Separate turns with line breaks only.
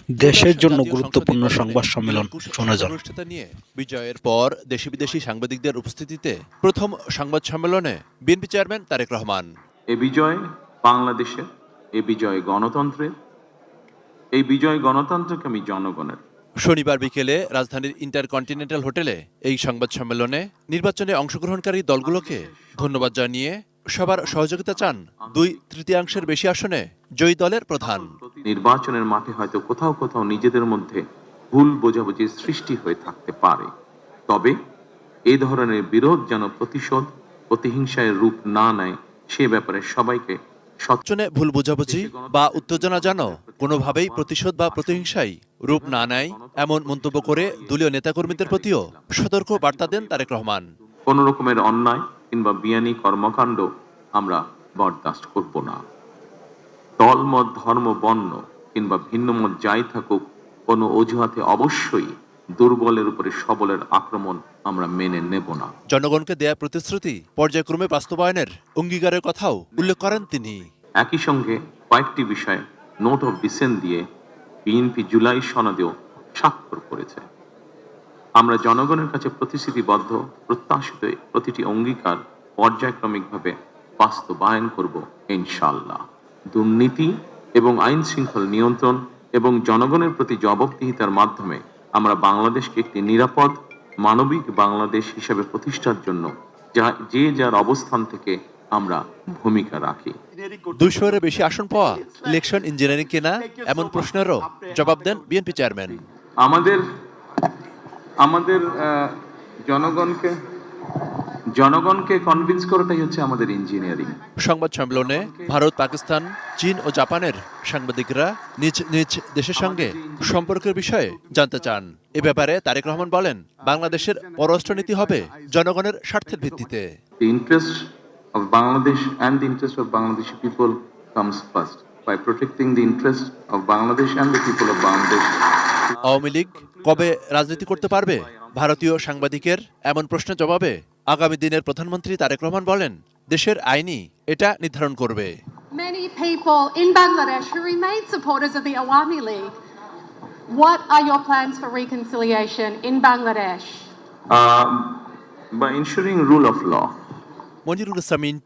দেশের জন্য গুরুত্বপূর্ণ সংবাদ সম্মেলন শোনা যান।
অনুষ্ঠানটা নিয়ে বিজয়ের পর দেশি বিদেশি সাংবাদিকদের উপস্থিতিতে প্রথম সংবাদ সম্মেলনে বিএনপি চেয়ারম্যান তারেক রহমান।
এ বিজয় বাংলাদেশের, এ বিজয় গণতন্ত্রের, এই বিজয় গণতন্ত্রকামী জনগণের।
শনিবার বিকেলে রাজধানীর ইন্টারকন্টিনেন্টাল হোটেলে এই সংবাদ সম্মেলনে নির্বাচনে অংশগ্রহণকারী দলগুলোকে ধন্যবাদ জানিয়ে সবার সহযোগিতা চান 2/3 বেশি আসনে জয়ী দলের প্রধান।
নির্বাচনের মাঠে হয়তো কোথাও কোথাও নিজেদের মধ্যে ভুল বোঝাবুঝির সৃষ্টি হয়ে থাকতে পারে, তবে এই ধরনের বিরোধ যেন প্রতিশোধ, প্রতিহিংসায় রূপ না নেয় সে ব্যাপারে সবাইকে
নির্বাচনে ভুল বোঝাবুঝি বা উত্তেজনা যেন কোনোভাবেই প্রতিশোধ বা প্রতিহিংসায় রূপ না নেয় এমন মন্তব্য করে দলীয় নেতাকর্মীদের প্রতিও সতর্ক বার্তা দেন তারেক রহমান।
কোন রকমের অন্যায় কিংবা বিয়ানি কর্মকাণ্ড আমরা বরদাস্ত করব না। দল মত, ধর্ম, বর্ণ কিংবা ভিন্ন মত যাই থাকুক, কোনো অজুহাতে অবশ্যই দুর্বলের উপরে সবলের আক্রমণ আমরা মেনে নেব না।
জনগণকে দেয়া প্রতিশ্রুতি পর্যায়ক্রমে বাস্তবায়নের অঙ্গীকারের কথাও উল্লেখ করেন তিনি।
একই সঙ্গে কয়েকটি বিষয়ে নোট অফ ডিসেন্ট দিয়ে বিএনপি জুলাই সনদেও স্বাক্ষর করেছে। আমরা জনগণের কাছে প্রতিশ্রুতিবদ্ধ, প্রত্যাশিত প্রতিটি অঙ্গীকার পর্যায়ক্রমিকভাবে বাস্তবায়ন করব ইনশাআল্লাহ। দুর্নীতি এবং আইন শৃঙ্খলা নিয়ন্ত্রণ এবং জনগণের প্রতি জবাবদিহিতার মাধ্যমে আমরা বাংলাদেশকে একটি নিরাপদ, মানবিক বাংলাদেশ হিসেবে প্রতিষ্ঠার জন্য যার অবস্থান থেকে আমরা ভূমিকা রাখি।
200-এর বেশি আসন পাওয়া ইলেকশন ইঞ্জিনিয়ারিং কিনা এমন প্রশ্নেরও জবাব দেন বিএনপি চেয়ারম্যান।
আমাদের জনগণকে কনভিন্স করাটাই হচ্ছে আমাদের ইঞ্জিনিয়ারিং।
সংবাদ সম্মেলনে ভারত, পাকিস্তান, চীন ও জাপানের সাংবাদিকরা নিজ নিজ দেশের সঙ্গে সম্পর্কের বিষয়ে জানতে চান। এ ব্যাপারে তারেক রহমান বলেন, বাংলাদেশের পররাষ্ট্রনীতি হবে জনগণের স্বার্থের ভিত্তিতে।
The interest of Bangladesh and the interest of Bangladeshi people comes first. By protecting the interest of Bangladesh and the people of Bangladesh.
Awami League কবে রাজনীতি করতে পারবে? ভারতীয় সাংবাদিকের এমন প্রশ্নের জবাবে আগামী দিনের প্রধানমন্ত্রী তারেক রহমান বলেন, দেশের আইনই এটা নির্ধারণ করবে।
Many people in Bangladesh who remain supporters of the Awami League. What are your plans for reconciliation in Bangladesh?
By ensuring rule of law.
Monirul Islam,